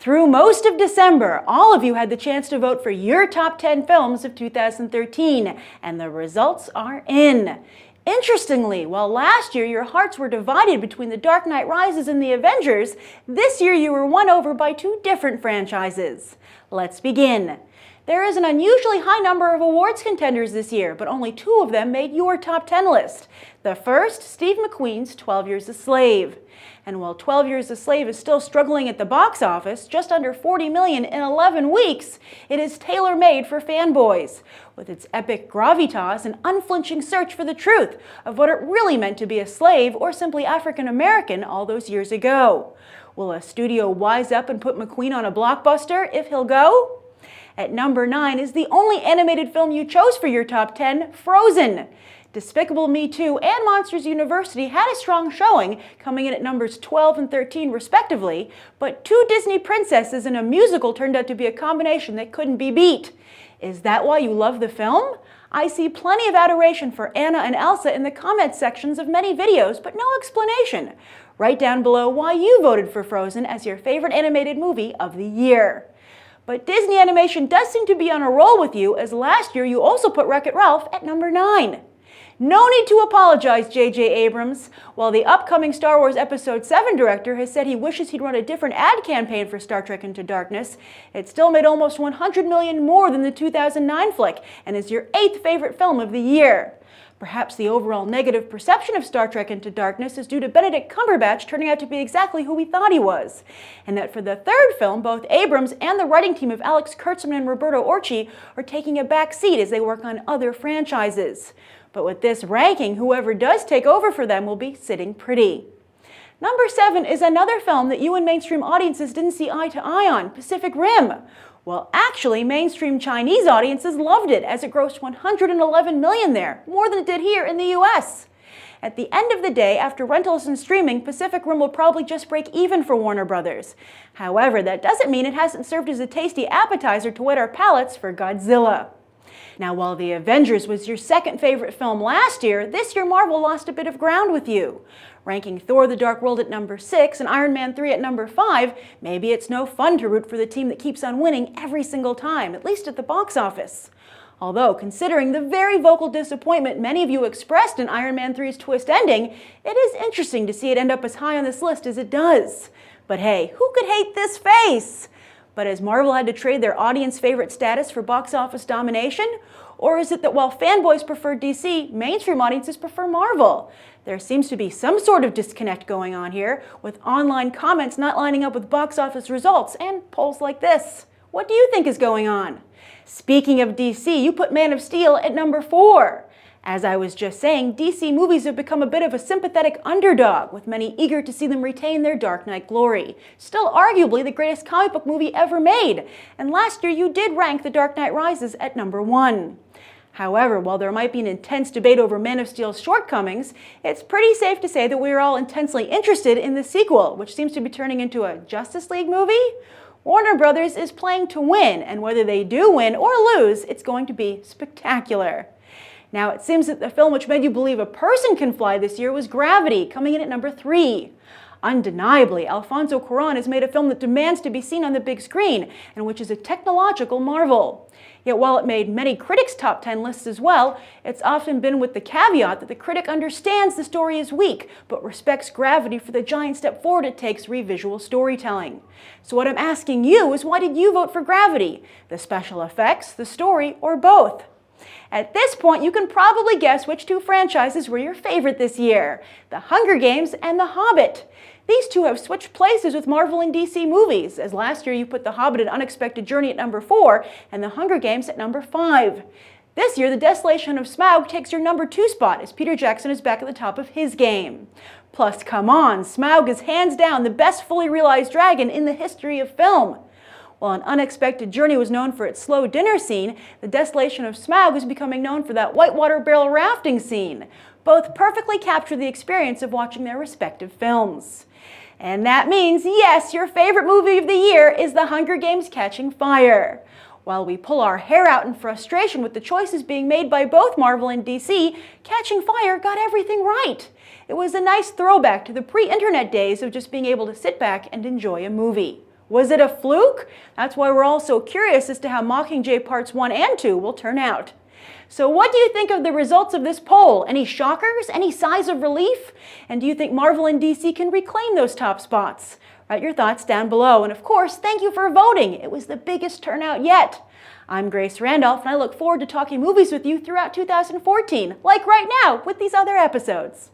Through most of December, all of you had the chance to vote for your top 10 films of 2013, and the results are in. Interestingly, while last year your hearts were divided between The Dark Knight Rises and The Avengers, this year you were won over by two different franchises. Let's begin. There is an unusually high number of awards contenders this year, but only two of them made your top 10 list. The first, Steve McQueen's 12 Years a Slave. And while 12 Years a Slave is still struggling at the box office, just under $40 million in 11 weeks, it is tailor-made for fanboys, with its epic gravitas and unflinching search for the truth of what it really meant to be a slave or simply African-American all those years ago. Will a studio wise up and put McQueen on a blockbuster if he'll go? At number 9 is the only animated film you chose for your top 10, Frozen. Despicable Me 2 and Monsters University had a strong showing, coming in at numbers 12 and 13 respectively, but two Disney princesses in a musical turned out to be a combination that couldn't be beat. Is that why you love the film? I see plenty of adoration for Anna and Elsa in the comment sections of many videos, but no explanation. Write down below why you voted for Frozen as your favorite animated movie of the year. But Disney Animation does seem to be on a roll with you, as last year you also put Wreck-It Ralph at number 9. No need to apologize, J.J. Abrams. While the upcoming Star Wars Episode 7 director has said he wishes he'd run a different ad campaign for Star Trek Into Darkness, it still made almost $100 million more than the 2009 flick and is your 8th favorite film of the year. Perhaps the overall negative perception of Star Trek Into Darkness is due to Benedict Cumberbatch turning out to be exactly who we thought he was, and that for the third film, both Abrams and the writing team of Alex Kurtzman and Roberto Orci are taking a back seat as they work on other franchises. But with this ranking, whoever does take over for them will be sitting pretty. Number 7 is another film that you and mainstream audiences didn't see eye to eye on, Pacific Rim. Well, actually, mainstream Chinese audiences loved it, as it grossed $111 million there, more than it did here in the US. At the end of the day, after rentals and streaming, Pacific Rim will probably just break even for Warner Brothers. However, that doesn't mean it hasn't served as a tasty appetizer to whet our palates for Godzilla. Now, while The Avengers was your second favorite film last year, this year Marvel lost a bit of ground with you. Ranking Thor The Dark World at number 6 and Iron Man 3 at number 5, maybe it's no fun to root for the team that keeps on winning every single time, at least at the box office. Although, considering the very vocal disappointment many of you expressed in Iron Man 3's twist ending, it is interesting to see it end up as high on this list as it does. But hey, who could hate this face? But has Marvel had to trade their audience favorite status for box office domination? Or is it that while fanboys prefer DC, mainstream audiences prefer Marvel? There seems to be some sort of disconnect going on here, with online comments not lining up with box office results and polls like this. What do you think is going on? Speaking of DC, you put Man of Steel at number 4. As I was just saying, DC movies have become a bit of a sympathetic underdog, with many eager to see them retain their Dark Knight glory. Still arguably the greatest comic book movie ever made, and last year you did rank The Dark Knight Rises at number 1. However, while there might be an intense debate over Man of Steel's shortcomings, it's pretty safe to say that we are all intensely interested in the sequel, which seems to be turning into a Justice League movie. Warner Brothers is playing to win, and whether they do win or lose, it's going to be spectacular. Now, it seems that the film which made you believe a person can fly this year was Gravity, coming in at number 3. Undeniably, Alfonso Cuarón has made a film that demands to be seen on the big screen, and which is a technological marvel. Yet while it made many critics' top 10 lists as well, it's often been with the caveat that the critic understands the story is weak, but respects Gravity for the giant step forward it takes re-visual storytelling. So what I'm asking you is, why did you vote for Gravity? The special effects, the story, or both? At this point, you can probably guess which two franchises were your favorite this year: The Hunger Games and The Hobbit. These two have switched places with Marvel and DC movies, as last year you put The Hobbit: An Unexpected Journey at number 4 and The Hunger Games at number 5. This year, The Desolation of Smaug takes your number 2 spot, as Peter Jackson is back at the top of his game. Plus, come on, Smaug is hands down the best fully realized dragon in the history of film. While An Unexpected Journey was known for its slow dinner scene, The Desolation of Smaug is becoming known for that whitewater barrel rafting scene. Both perfectly capture the experience of watching their respective films. And that means, yes, your favorite movie of the year is The Hunger Games: Catching Fire. While we pull our hair out in frustration with the choices being made by both Marvel and DC, Catching Fire got everything right. It was a nice throwback to the pre-internet days of just being able to sit back and enjoy a movie. Was it a fluke? That's why we're all so curious as to how Mockingjay Parts 1 and 2 will turn out. So what do you think of the results of this poll? Any shockers? Any sighs of relief? And do you think Marvel and DC can reclaim those top spots? Write your thoughts down below. And of course, thank you for voting. It was the biggest turnout yet. I'm Grace Randolph, and I look forward to talking movies with you throughout 2014, like right now with these other episodes.